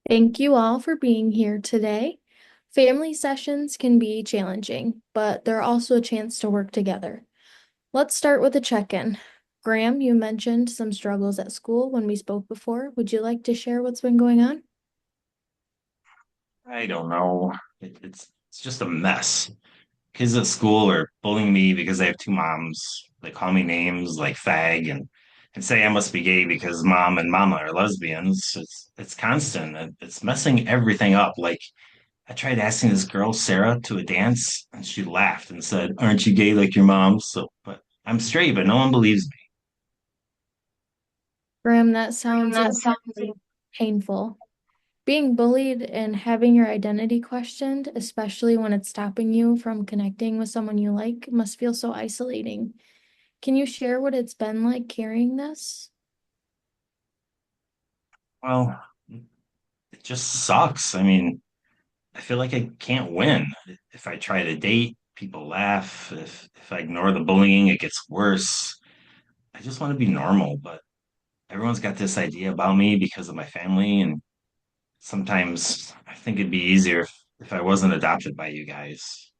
Thank you all for being here today. Family sessions can be challenging, but they're also a chance to work together. Let's start with a check-in. Graham, you mentioned some struggles at school when we spoke before. Would you like to share what's been going on? I don't know. It's just a mess. Kids at school are bullying me because I have two moms. They call me names like fag and say I must be gay because mom and mama are lesbians. It's constant. It's messing everything up. Like I tried asking this girl Sarah to a dance and she laughed and said, "Aren't you gay like your mom?" So, but I'm straight, but no one believes me. Graham, that sounds That sounds incredibly painful. Being bullied and having your identity questioned, especially when it's stopping you from connecting with someone you like, must feel so isolating. Can you share what it's been like carrying this? well, it just sucks. I mean, I feel like I can't win. If I try to date, people laugh. If I ignore the bullying, it gets worse. I just want to be normal, but everyone's got this idea about me because of my family, and sometimes I think it'd be easier if I wasn't adopted by you guys.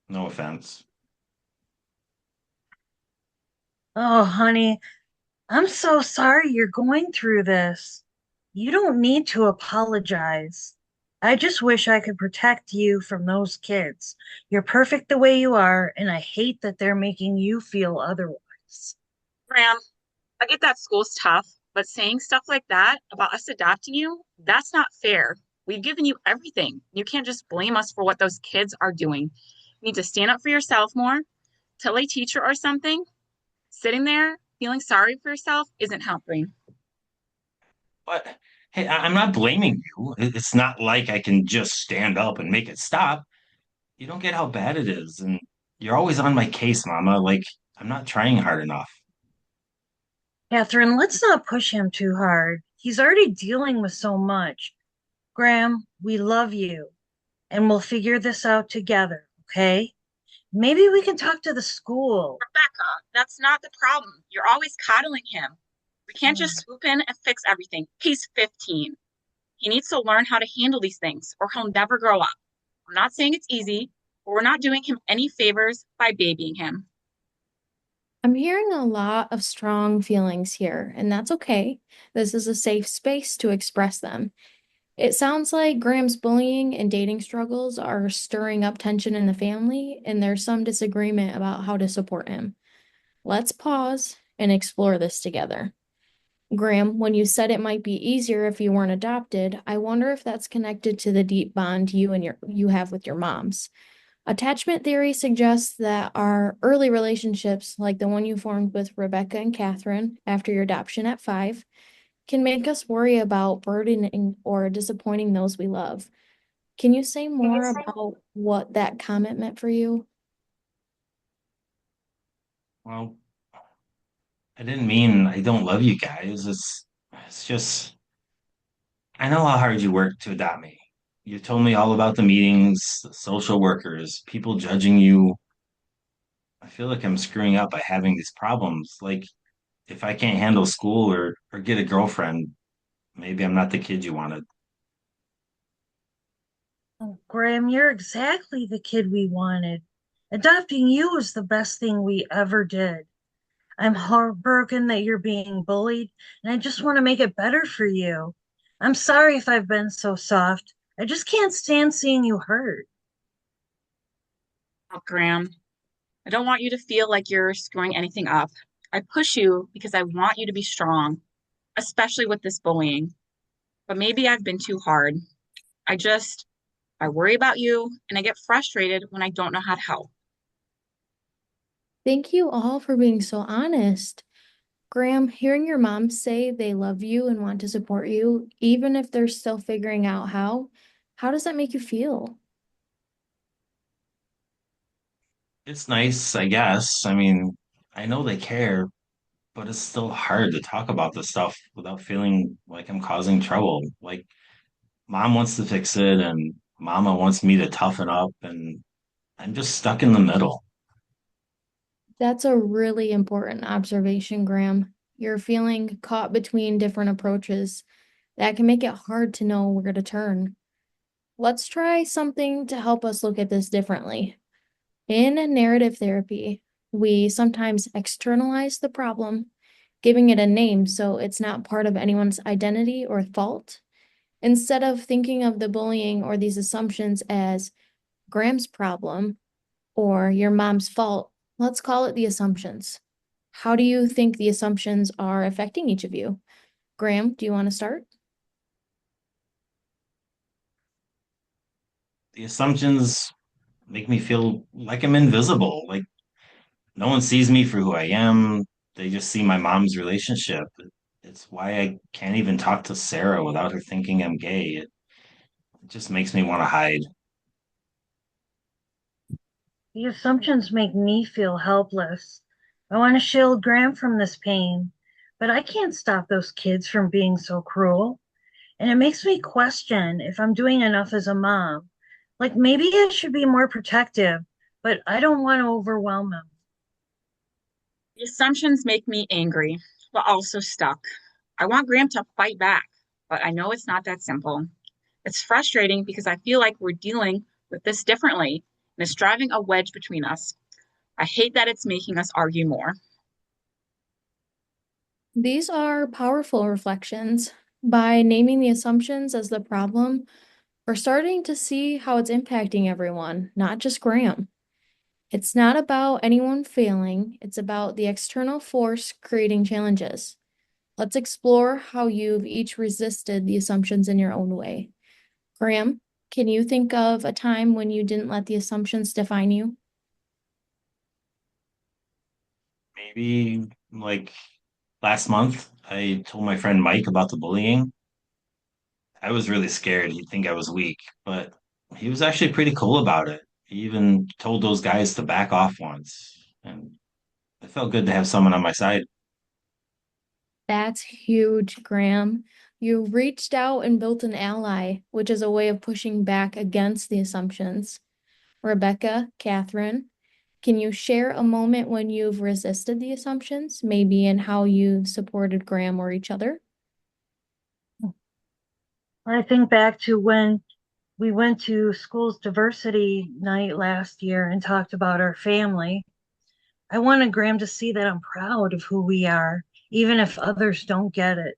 No offense. Oh, honey, I'm so sorry you're going through this. You don't need to apologize. I just wish I could protect you from those kids. You're perfect the way you are, and I hate that they're making you feel otherwise. Graham, I get that school's tough, but saying stuff like that about us adopting you, that's not fair. We've given you everything. You can't just blame us for what those kids are doing. You need to stand up for yourself more. Tell a teacher or something. Sitting there feeling sorry for yourself isn't helping. But hey, I'm not blaming you. It's not like I can just stand up and make it stop. You don't get how bad it is, and you're always on my case, Mama. Like I'm not trying hard enough. Catherine, let's not push him too hard. He's already dealing with so much. Graham, we love you, and we'll figure this out together, okay? Maybe we can talk to the school. Rebecca, that's not the problem. You're always coddling him. We can't just swoop in and fix everything. He's 15. He needs to learn how to handle these things or he'll never grow up. I'm not saying it's easy, but we're not doing him any favors by babying him. I'm hearing a lot of strong feelings here, and that's okay. This is a safe space to express them. It sounds like Graham's bullying and dating struggles are stirring up tension in the family, and there's some disagreement about how to support him. Let's pause and explore this together. Graham, when you said it might be easier if you weren't adopted, I wonder if that's connected to the deep bond you have with your moms. Attachment theory suggests that our early relationships, like the one you formed with Rebecca and Katherine after your adoption at 5, can make us worry about burdening or disappointing those we love. Can you say more about what that comment meant for you? Well, I didn't mean I don't love you guys. It's just I know how hard you worked to adopt me. You told me all about the meetings, the social workers, people judging you. I feel like I'm screwing up by having these problems. Like if I can't handle school or get a girlfriend, maybe I'm not the kid you wanted. Oh, Graham, you're exactly the kid we wanted. Adopting you was the best thing we ever did. I'm heartbroken that you're being bullied, and I just want to make it better for you. I'm sorry if I've been so soft. I just can't stand seeing you hurt. Oh, Graham, I don't want you to feel like you're screwing anything up. I push you because I want you to be strong, especially with this bullying. But maybe I've been too hard. I just, I worry about you and I get frustrated when I don't know how to help. Thank you all for being so honest. Graham, hearing your mom say they love you and want to support you, even if they're still figuring out how does that make you feel? It's nice, I guess. I mean, I know they care, but it's still hard to talk about this stuff without feeling like I'm causing trouble. Like mom wants to fix it and mama wants me to toughen up and I'm just stuck in the middle. That's a really important observation, Graham. You're feeling caught between different approaches. That can make it hard to know where to turn. Let's try something to help us look at this differently. In narrative therapy, we sometimes externalize the problem, giving it a name so it's not part of anyone's identity or fault. Instead of thinking of the bullying or these assumptions as Graham's problem or your mom's fault, let's call it the assumptions. How do you think the assumptions are affecting each of you? Graham, do you want to start? The assumptions make me feel like I'm invisible, like no one sees me for who I am. They just see my mom's relationship. It's why I can't even talk to Sarah without her thinking I'm gay. It just makes me want to hide. The assumptions make me feel helpless. I want to shield Graham from this pain, but I can't stop those kids from being so cruel. And it makes me question if I'm doing enough as a mom. Like maybe I should be more protective, but I don't want to overwhelm him. The assumptions make me angry, but also stuck. I want Graham to fight back, but I know it's not that simple. It's frustrating because I feel like we're dealing with this differently, and it's driving a wedge between us. I hate that it's making us argue more. These are powerful reflections. By naming the assumptions as the problem, we're starting to see how it's impacting everyone, not just Graham. It's not about anyone failing, it's about the external force creating challenges. Let's explore how you've each resisted the assumptions in your own way. Graham, can you think of a time when you didn't let the assumptions define you? Maybe like last month, I told my friend Mike about the bullying. I was really scared he'd think I was weak, but he was actually pretty cool about it. He even told those guys to back off once, and it felt good to have someone on my side. That's huge, Graham. You reached out and built an ally, which is a way of pushing back against the assumptions. Rebecca, Katherine, can you share a moment when you've resisted the assumptions, maybe in how you've supported Graham or each other? I think back to when we went to school's diversity night last year and talked about our family. I wanted Graham to see that I'm proud of who we are, even if others don't get it.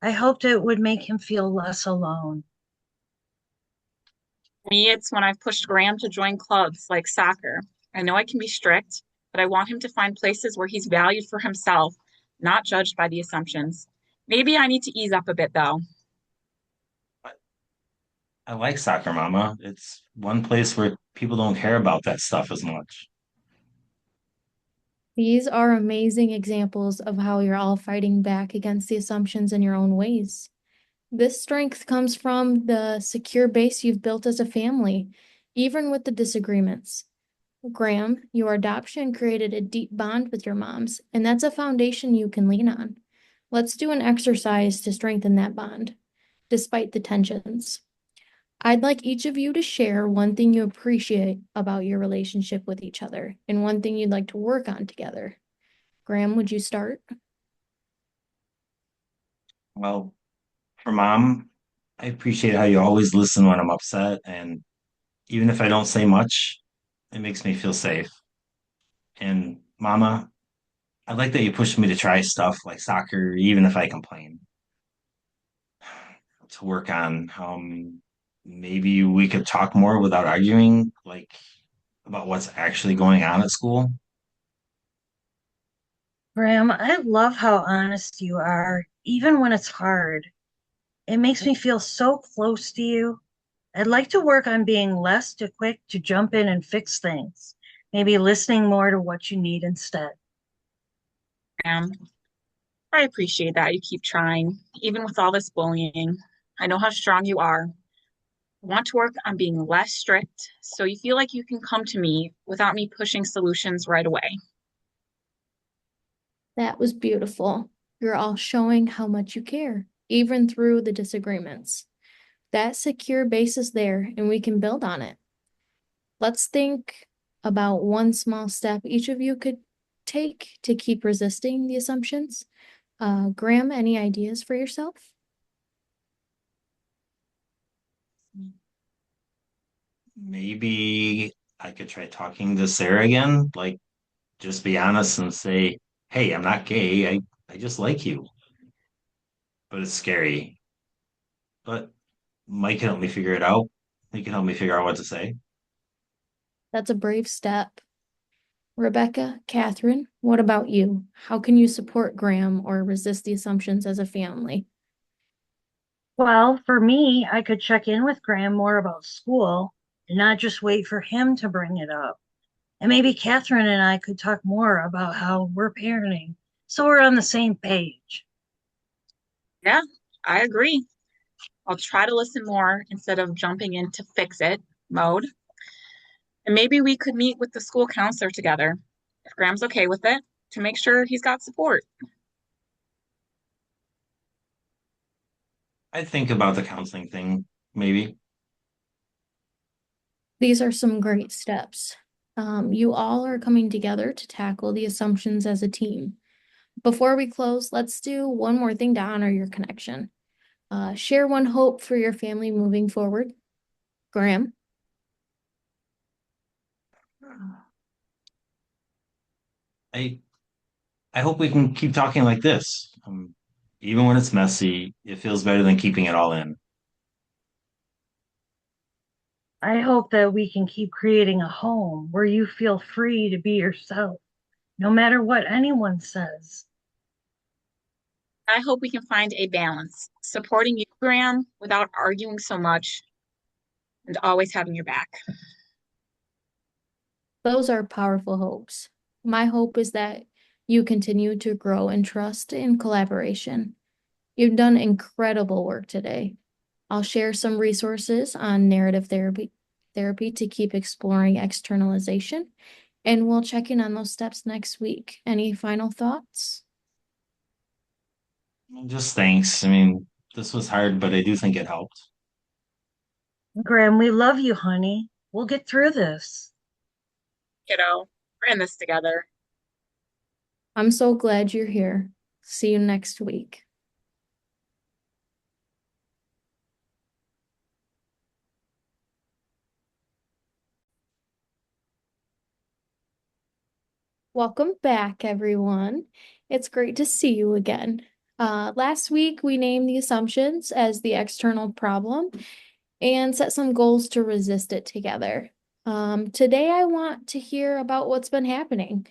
I hoped it would make him feel less alone. For me, it's when I've pushed Graham to join clubs like soccer. I know I can be strict, but I want him to find places where he's valued for himself, not judged by the assumptions. Maybe I need to ease up a bit, though. I like soccer, mama. It's one place where people don't care about that stuff as much. These are amazing examples of how you're all fighting back against the assumptions in your own ways. This strength comes from the secure base you've built as a family, even with the disagreements. Graham, your adoption created a deep bond with your moms, and that's a foundation you can lean on. Let's do an exercise to strengthen that bond, despite the tensions. I'd like each of you to share one thing you appreciate about your relationship with each other and one thing you'd like to work on together. Graham, would you start? Well, for mom, I appreciate how you always listen when I'm upset, and even if I don't say much, it makes me feel safe. And mama, I like that you pushed me to try stuff like soccer, even if I complain, to work on. Maybe we could talk more without arguing, like about what's actually going on at school. Graham, I love how honest you are, even when it's hard. It makes me feel so close to you. I'd like to work on being less too quick to jump in and fix things, maybe listening more to what you need instead. Um, I appreciate that you keep trying, even with all this bullying. I know how strong you are. I want to work on being less strict so you feel like you can come to me without me pushing solutions right away. That was beautiful. You're all showing how much you care, even through the disagreements. That secure base is there, and we can build on it. Let's think about one small step each of you could take to keep resisting the assumptions. Graham, any ideas for yourself? Maybe I could try talking to Sarah again. Like, just be honest and say, hey, I'm not gay. I just like you. But it's scary. But Mike can help me figure it out. He can help me figure out what to say. That's a brave step. Rebecca, Katherine, what about you? How can you support Graham or resist the assumptions as a family? Well, for me, I could check in with Graham more about school and not just wait for him to bring it up. And maybe Catherine and I could talk more about how we're parenting so we're on the same page. Yeah, I agree. I'll try to listen more instead of jumping into fix it mode. And maybe we could meet with the school counselor together, if Graham's okay with it, to make sure he's got support. I think about the counseling thing, maybe. These are some great steps. You all are coming together to tackle the assumptions as a team. Before we close, let's do one more thing to honor your connection. Share one hope for your family moving forward. Graham. I I hope we can keep talking like this. Even when it's messy, it feels better than keeping it all in. I hope that we can keep creating a home where you feel free to be yourself, no matter what anyone says. I hope we can find a balance, supporting you, Graham, without arguing so much and always having your back. Those are powerful hopes. My hope is that you continue to grow in trust and collaboration. You've done incredible work today. I'll share some resources on narrative therapy to keep exploring externalization, and we'll check in on those steps next week. Any final thoughts? Just thanks. I mean, this was hard, but I do think it helped. Graham, we love you, honey. We'll get through this. Kiddo, we're in this together. I'm so glad you're here. See you next week. Welcome back, everyone. It's great to see you again. Last week, we named the assumptions as the external problem and set some goals to resist it together. Today, I want to hear about what's been happening,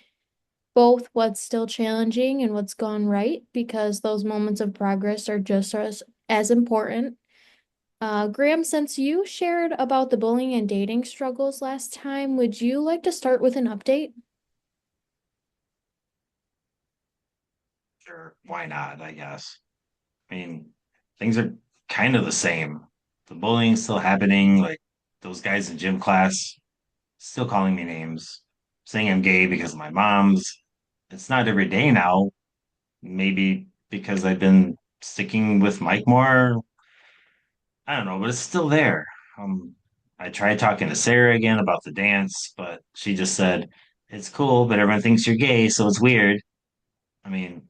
both what's still challenging and what's gone right, because those moments of progress are just as important. Graham, since you shared about the bullying and dating struggles last time, would you like to start with an update? Sure, why not, I guess. I mean, things are kind of the same. The bullying's still happening, like those guys in gym class still calling me names, saying I'm gay because of my mom's. It's not every day now. Maybe because I've been sticking with Mike more. I don't know, but it's still there. I tried talking to Sarah again about the dance, but she just said, it's cool, but everyone thinks you're gay, so it's weird. I mean,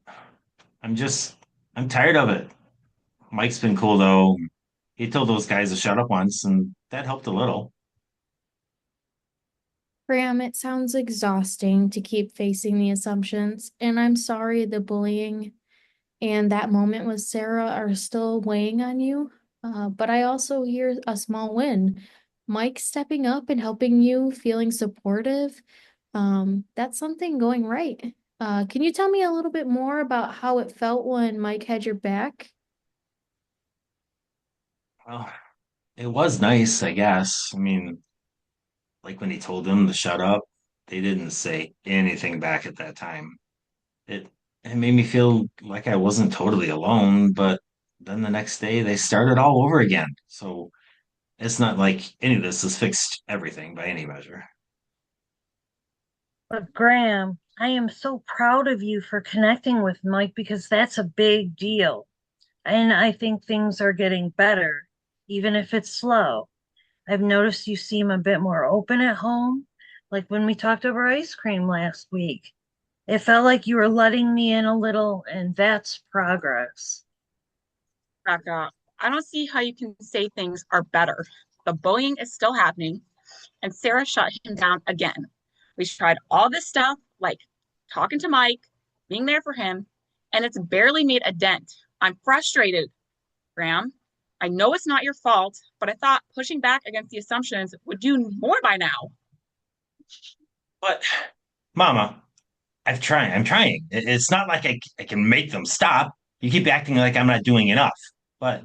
I'm just, I'm tired of it. Mike's been cool though. He told those guys to shut up once, and that helped a little. Graham, it sounds exhausting to keep facing the assumptions, and I'm sorry the bullying and that moment with Sarah are still weighing on you. But I also hear a small win. Mike stepping up and helping you, feeling supportive. That's something going right. Can you tell me a little bit more about how it felt when Mike had your back? Well, it was nice, I guess. I mean, like when he told them to shut up, they didn't say anything back at that time. It it made me feel like I wasn't totally alone, but then the next day they started all over again. So it's not like any of this has fixed everything by any measure. But Graham, I am so proud of you for connecting with Mike because that's a big deal. And I think things are getting better, even if it's slow. I've noticed you seem a bit more open at home, like when we talked over ice cream last week. It felt like you were letting me in a little, and that's progress. Rebecca, I don't see how you can say things are better. The bullying is still happening. And Sarah shut him down again. We tried all this stuff, like talking to Mike, being there for him, and it's barely made a dent. I'm frustrated, Graham. I know it's not your fault, but I thought pushing back against the assumptions would do more by now. But, Mama, I'm trying. It's not like I can make them stop. You keep acting like I'm not doing enough. But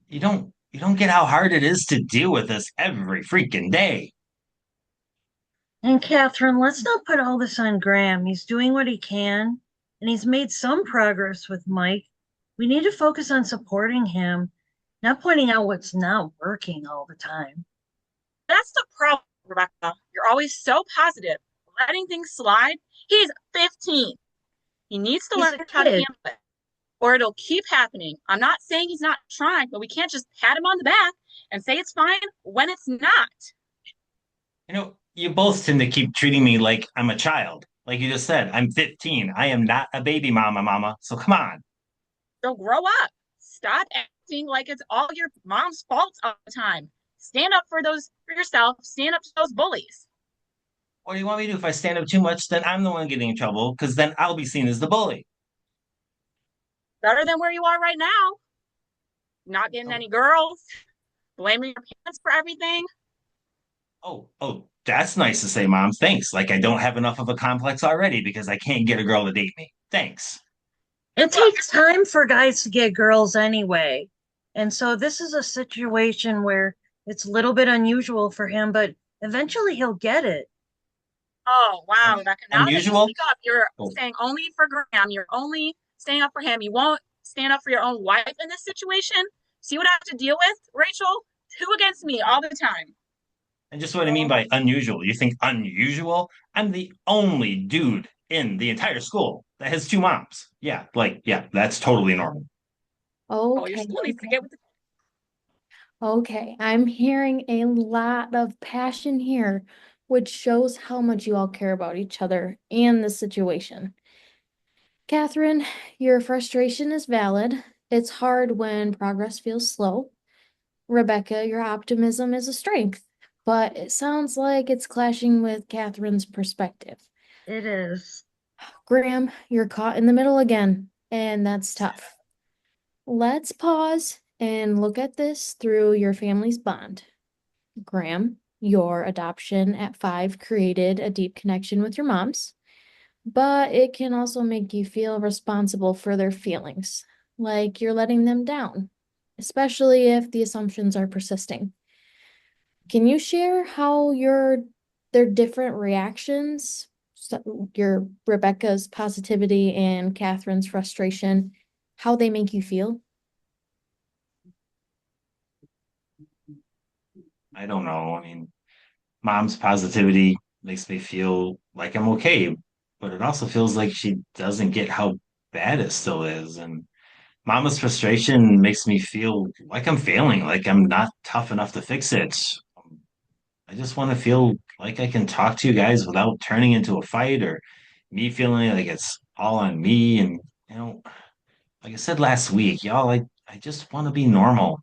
you don't get how hard it is to deal with this every freaking day. And Catherine, let's not put all this on Graham. He's doing what he can, and he's made some progress with Mike. We need to focus on supporting him, not pointing out what's not working all the time. That's the problem, Rebecca. You're always so positive, letting things slide. He's 15. He needs to He's learn a how to kid. handle it, or it'll keep happening. I'm not saying he's not trying, but we can't just pat him on the back and say it's fine when it's not. You both tend to keep treating me like I'm a child. Like you just said, I'm 15. I am not a baby mama. So come on. So grow up. Stop acting like it's all your mom's fault all the time. Stand up for yourself. Stand up to those bullies. What do you want me to do? If I stand up too much, then I'm the one getting in trouble because then I'll be seen as the bully. Better than where you are right now. Not getting Oh, any girls. Blaming your parents for everything. that's nice to say, Mom. Thanks. Like I don't have enough of a complex already because I can't get a girl to date me. Thanks. It takes time for guys to get girls anyway. And so this is a situation where it's a little bit unusual for him, but eventually he'll get it. Oh, wow, Un- Rebecca. Now that you Unusual? speak up, you're Oh, saying only for Graham. You're only standing up for him. You won't stand up for your own wife in this situation. See what I have to deal with, Rachel? Two against me all the time. and just what I mean by unusual. You think unusual? I'm the only dude in the entire school that has two moms. Yeah, that's totally normal. Oh, your Okay, school needs to get with the. okay. I'm hearing a lot of passion here, which shows how much you all care about each other and the situation. Catherine, your frustration is valid. It's hard when progress feels slow. Rebecca, your optimism is a strength, but it sounds like it's clashing with Catherine's perspective. It is. Graham, you're caught in the middle again, and that's tough. Let's pause and look at this through your family's bond. Graham, your adoption at 5 created a deep connection with your moms, but it can also make you feel responsible for their feelings, like you're letting them down, especially if the assumptions are persisting. Can you share how their different reactions, so your Rebecca's positivity and Catherine's frustration, how they make you feel? I don't know. I mean, mom's positivity makes me feel like I'm okay, but it also feels like she doesn't get how bad it still is. And mama's frustration makes me feel like I'm failing, like I'm not tough enough to fix it. I just want to feel like I can talk to you guys without turning into a fight or me feeling like it's all on me. And, you know, like I said last week, y'all, I just want to be normal.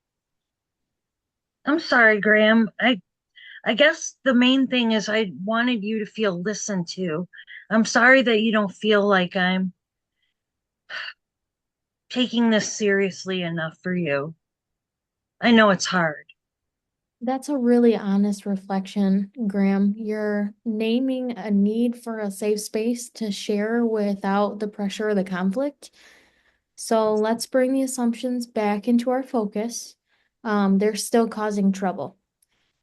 I'm sorry, Graham. I guess the main thing is I wanted you to feel listened to. I'm sorry that you don't feel like I'm taking this seriously enough for you. I know it's hard. That's a really honest reflection, Graham. You're naming a need for a safe space to share without the pressure of the conflict. So let's bring the assumptions back into our focus. They're still causing trouble,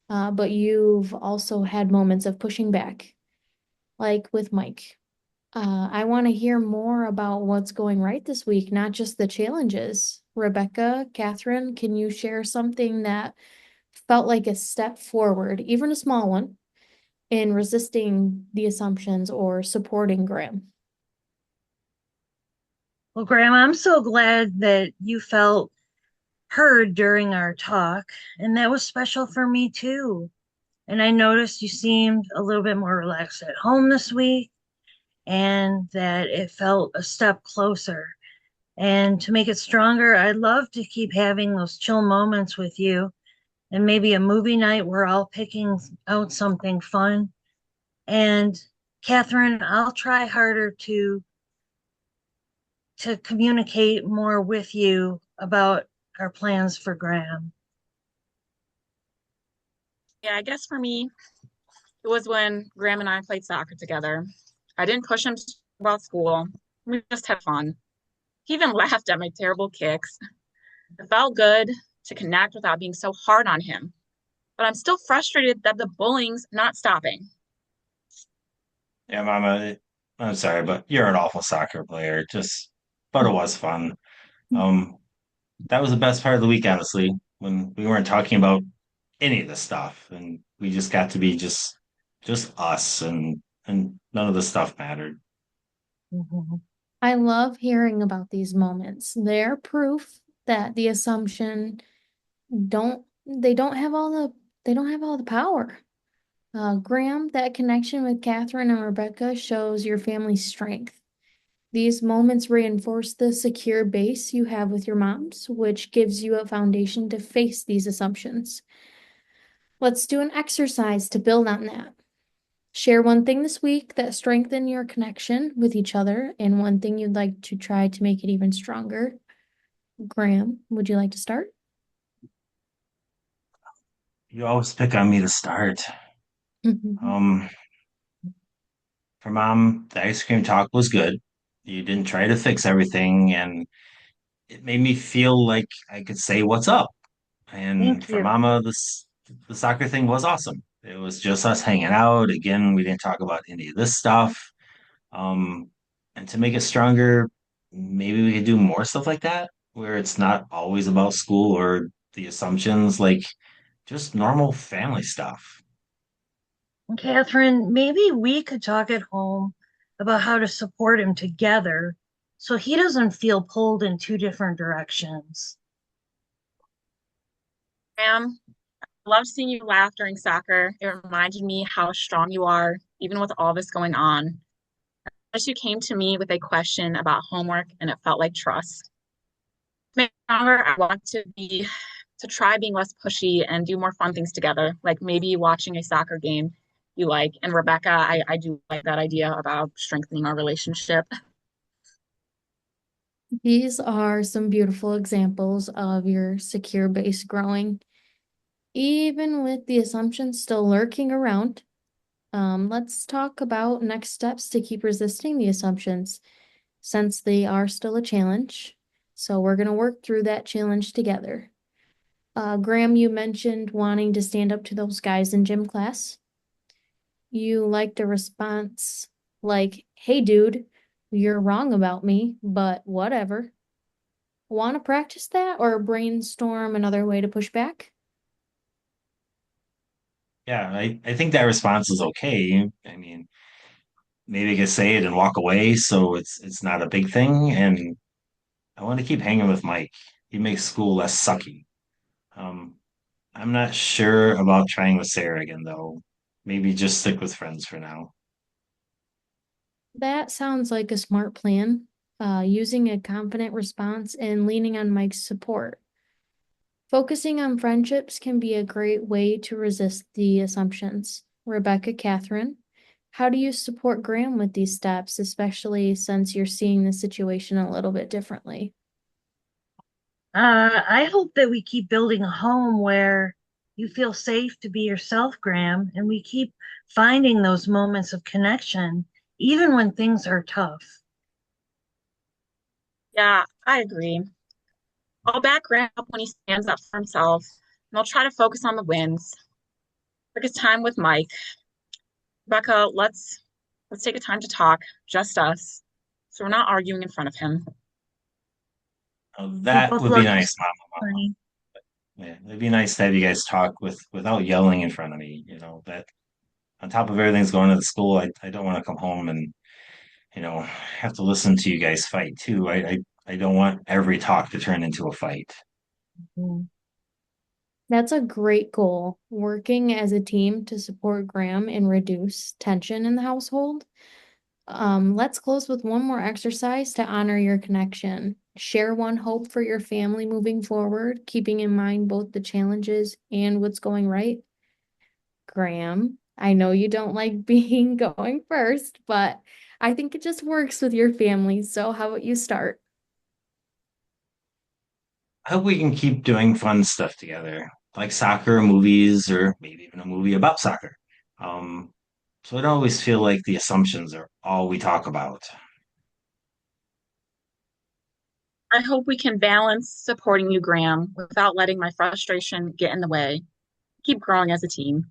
but you've also had moments of pushing back, like with Mike. I want to hear more about what's going right this week, not just the challenges. Rebecca, Catherine, can you share something that felt like a step forward, even a small one, in resisting the assumptions or supporting Graham? Well, Graham, I'm so glad that you felt heard during our talk, and that was special for me too. And I noticed you seemed a little bit more relaxed at home this week, and that it felt a step closer. And to make it stronger, I'd love to keep having those chill moments with you. and maybe a movie night. We're all picking out something fun. And Catherine, I'll try harder to communicate more with you about our plans for Graham. Yeah, I guess for me, it was when Graham and I played soccer together. I didn't push him about school. We just had fun. He even laughed at my terrible kicks. It felt good to connect without being so hard on him. But I'm still frustrated that the bullying's not stopping. Yeah, Mama, I'm sorry, but you're an awful soccer player. But it was fun. Um, that was the best part of the week, honestly, when we weren't talking about any of this stuff, and we just got to be just us, and none of the stuff mattered. Mhm. I love hearing about these moments. They're proof that the assumption don't have all the power. Graham, that connection with Catherine and Rebecca shows your family's strength. These moments reinforce the secure base you have with your moms, which gives you a foundation to face these assumptions. Let's do an exercise to build on that. Share one thing this week that strengthened your connection with each other and one thing you'd like to try to make it even stronger. Graham, would you like to start? You always pick on me to start. Um, for Mom, the ice cream talk was good. You didn't try to fix everything, and it made me feel like I could say what's up. And Thank for you. Mama, the soccer thing was awesome. It was just us hanging out. Again, we didn't talk about any of this stuff. Um, and to make it stronger, maybe we could do more stuff like that, where it's not always about school or the assumptions, like just normal family stuff. Catherine, maybe we could talk at home about how to support him together so he doesn't feel pulled in two different directions. Graham, I love seeing you laugh during soccer. It reminded me how strong you are, even with all this going on. As you came to me with a question about homework, and it felt like trust. Maybe longer, I want to try being less pushy and do more fun things together, like maybe watching a soccer game you like. And Rebecca, I do like that idea about strengthening our relationship. These are some beautiful examples of your secure base growing, even with the assumptions still lurking around. Let's talk about next steps to keep resisting the assumptions, since they are still a challenge. So we're going to work through that challenge together. Graham, you mentioned wanting to stand up to those guys in gym class. You liked a response like, hey, dude, you're wrong about me, but whatever. Want to practice that or brainstorm another way to push back? Yeah, I think that response is okay. I mean, maybe I could say it and walk away so it's not a big thing. And I want to keep hanging with Mike. He makes school less sucky. Um, I'm not sure about trying with Sarah again, though. Maybe just stick with friends for now. That sounds like a smart plan. Using a confident response and leaning on Mike's support. Focusing on friendships can be a great way to resist the assumptions. Rebecca, Catherine, how do you support Graham with these steps, especially since you're seeing the situation a little bit differently? I hope that we keep building a home where you feel safe to be yourself, Graham, and we keep finding those moments of connection, even when things are tough. Yeah, I agree. I'll back Graham up when he stands up for himself, and I'll try to focus on the wins. Like it's time with Mike. Rebecca, let's take a time to talk, just us, so we're not arguing in front of him. We That both would be love you, nice, Mama. honey. Yeah, it'd be nice to have you guys talk without yelling in front of me. That on top of everything's going to the school, I don't want to come home and have to listen to you guys fight too. I don't want every talk to turn into a fight. Mm. That's a great goal, working as a team to support Graham and reduce tension in the household. Let's close with one more exercise to honor your connection. Share one hope for your family moving forward, keeping in mind both the challenges and what's going right. Graham, I know you don't like being going first, but I think it just works with your family. So how about you start? I hope we can keep doing fun stuff together, like soccer, movies, or maybe even a movie about soccer. Um, so I don't always feel like the assumptions are all we talk about. I hope we can balance supporting you, Graham, without letting my frustration get in the way. Keep growing as a team.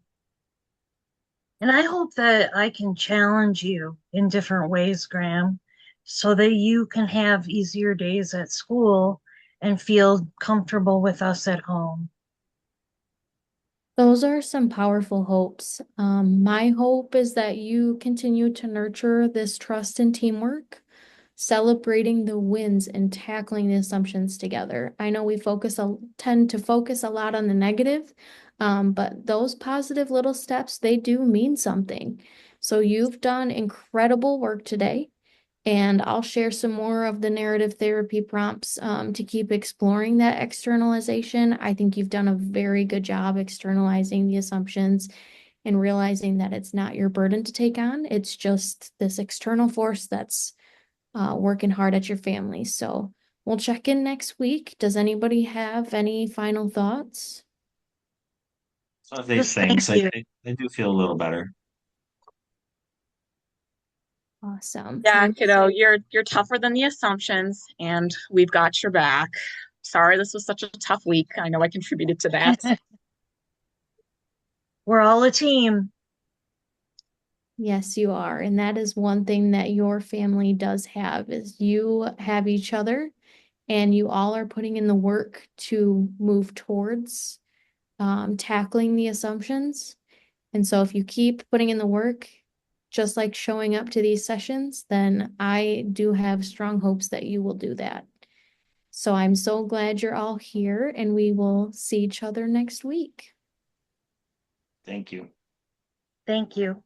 And I hope that I can challenge you in different ways, Graham, so that you can have easier days at school and feel comfortable with us at home. Those are some powerful hopes. My hope is that you continue to nurture this trust and teamwork, celebrating the wins and tackling the assumptions together. I know we tend to focus a lot on the negative, but those positive little steps, they do mean something. So you've done incredible work today. And I'll share some more of the narrative therapy prompts to keep exploring that externalization. I think you've done a very good job externalizing the assumptions and realizing that it's not your burden to take on. It's just this external force that's working hard at your family. So we'll check in next week. Does anybody have any final thoughts? So thanks, Just thank thanks. you. I do feel a little better. Awesome. Yeah, kiddo, you're tougher than the assumptions, and we've got your back. Sorry, this was such a tough week. I know I contributed to that. We're all a team. Yes, you are. And that is one thing that your family does have is you have each other and you all are putting in the work to move towards tackling the assumptions. And so if you keep putting in the work, just like showing up to these sessions, then I do have strong hopes that you will do that. So I'm so glad you're all here and we will see each other next week. Thank you. Thank you.